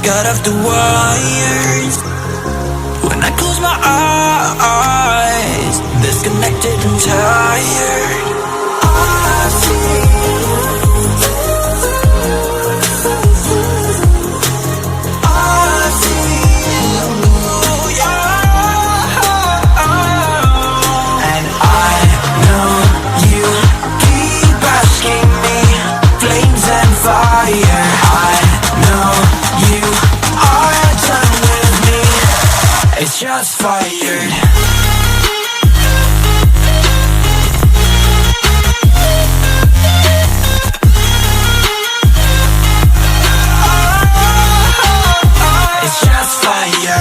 got off the wires. When I close my eyes, disconnected and tired. I see shots fired. It's just fire.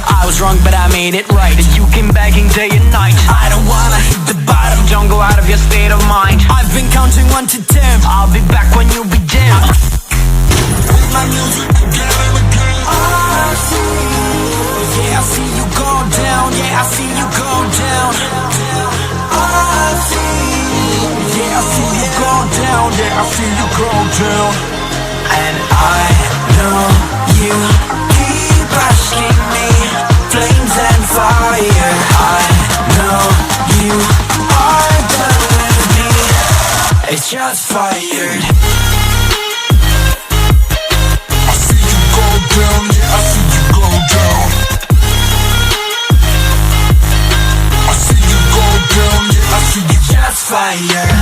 I was wrong, but I made it right. You came begging day and night. I don't wanna hit the bottom. Don't go out of your state of mind. I've been counting 1 to 10. I'll be back when you begin. With my music together again. I see, yeah, I see you go down. Yeah, I see you go down. I see, yeah, I see you go down. Yeah, I see you go down. And I know you keep asking me, flames and fire. I know you are done with me. It's Shots fired. I see you go down, yeah, I see you go down. I see you go down, yeah, I see you. Shots fired.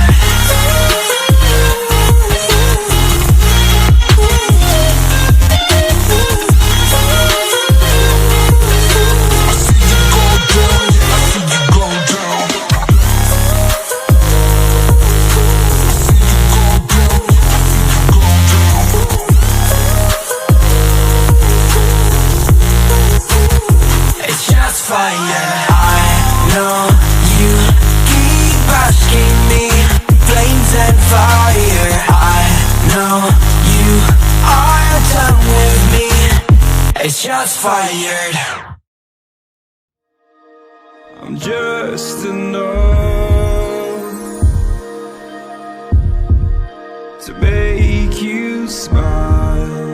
Shots fired. I'm just enough to make you smile,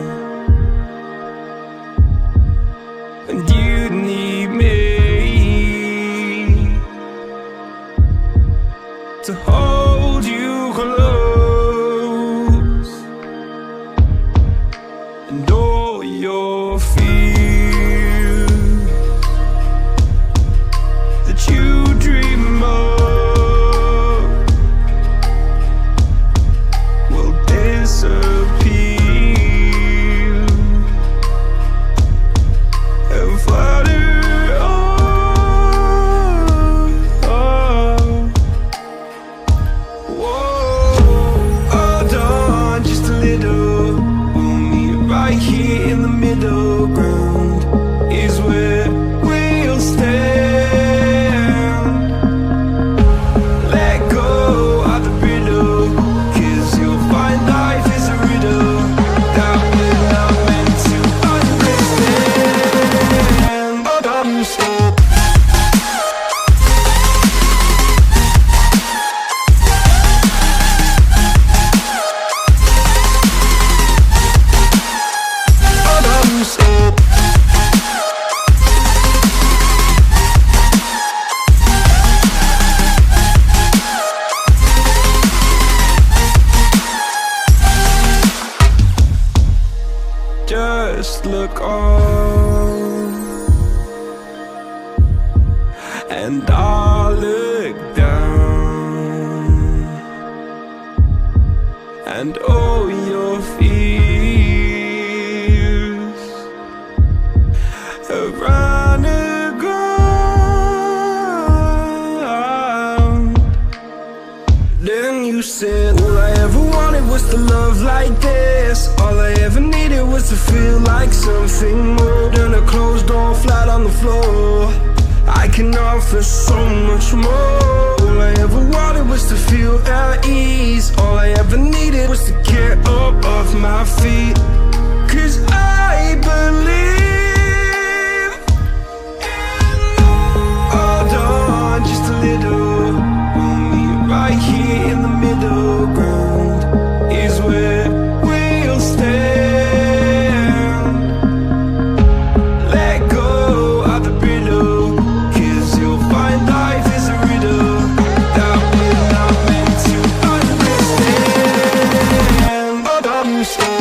and you need me to hold you close, and all your fears that you dream of will disappear and flutter on. Whoa, hold on just a little. We'll meet right here in the middle ground is where we'll stand. Let go of the riddle, 'cause you'll find life is a riddle that we're not meant to understand. But I'm still just look on, and I'll look down, and all your fears have run aground. Then you said, all I ever wanted was to love like this. All I ever needed was to feel like something more than a closed door flat on the floor. I can offer so much more. All I ever wanted was to feel at ease. All I ever needed was to get up off my feet. 'Cause I believe in love. Hold on just a little. We'll meet right here in the middle ground is where we'll stand. Let go of the riddle, 'cause you'll find life is a riddle that we're not meant to understand. But I'm still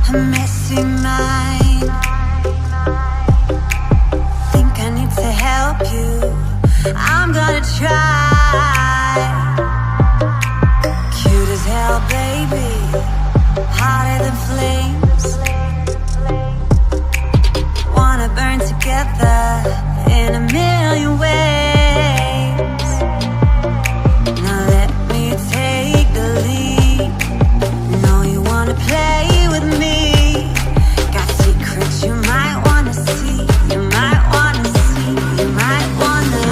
a messy mind. Think I need to you. I'm gonna try. Cute as hell, baby, hotter than flames. Wanna burn together in a million ways. Now let me take the lead. Know you wanna play with me. Got secrets you might wanna see. You might wanna see. You might wanna.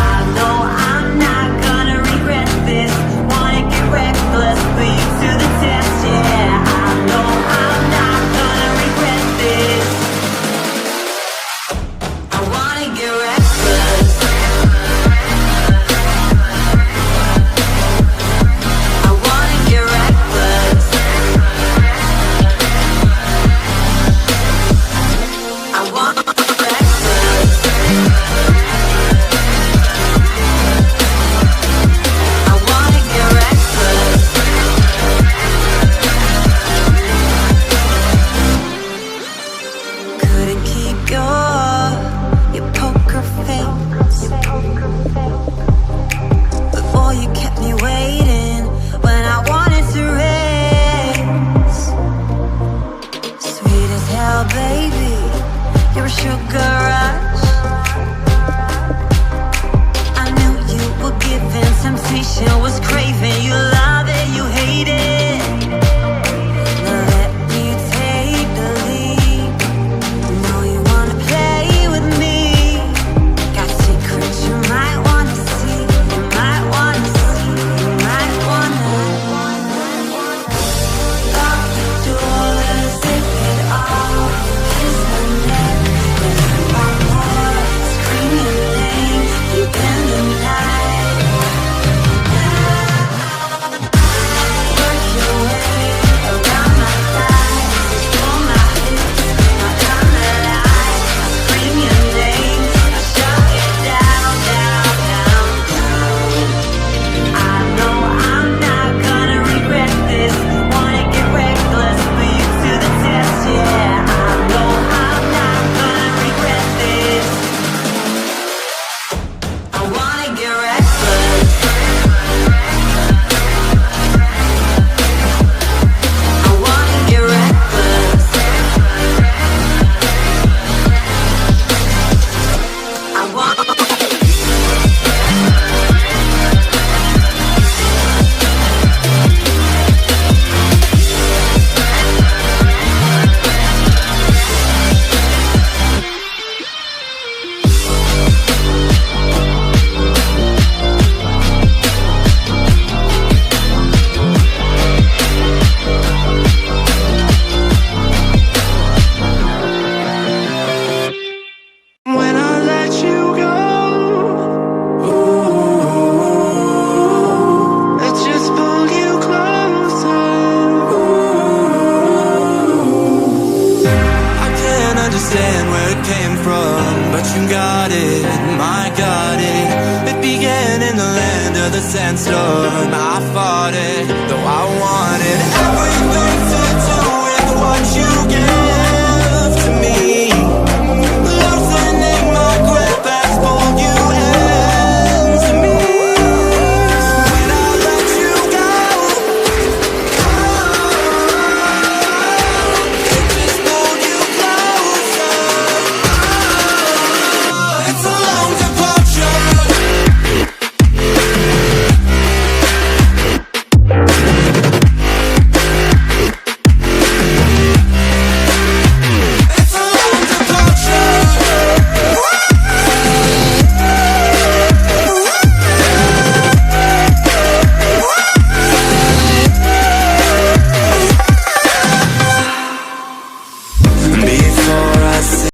I know I'm not gonna regret this. Wanna get reckless, put you to the test, yeah. I know I'm not gonna regret this. I wanna get reckless. I wanna get reckless. I wanna get reckless. I wanna get reckless. Couldn't keep your poker face. But boy, you kept me waiting when I wanted to race. Sweet as hell, baby, you're a sugar rush. I knew you were giving, temptation was craving. You love it, you hate it. Now let me take the lead. Know you wanna play with me. Got secrets you might wanna see. You might wanna see. You might wanna. Lock the doors, zip it off. Kiss my neck, there's one more. Scream your name deep in the night. Work your way around my thighs. Pull my hips, my kind of light. Scream your name, I shut it down, down, down, down. I know I'm not gonna regret this. Wanna get reckless, put you to the test, yeah. I know I'm not gonna regret this. I wanna get reckless. I wanna get reckless. I wanna. When I let you go, I just pull you closer. I can't understand where it came from, but you got it, I got it. It began in the land of the sandstorm. I fought it, the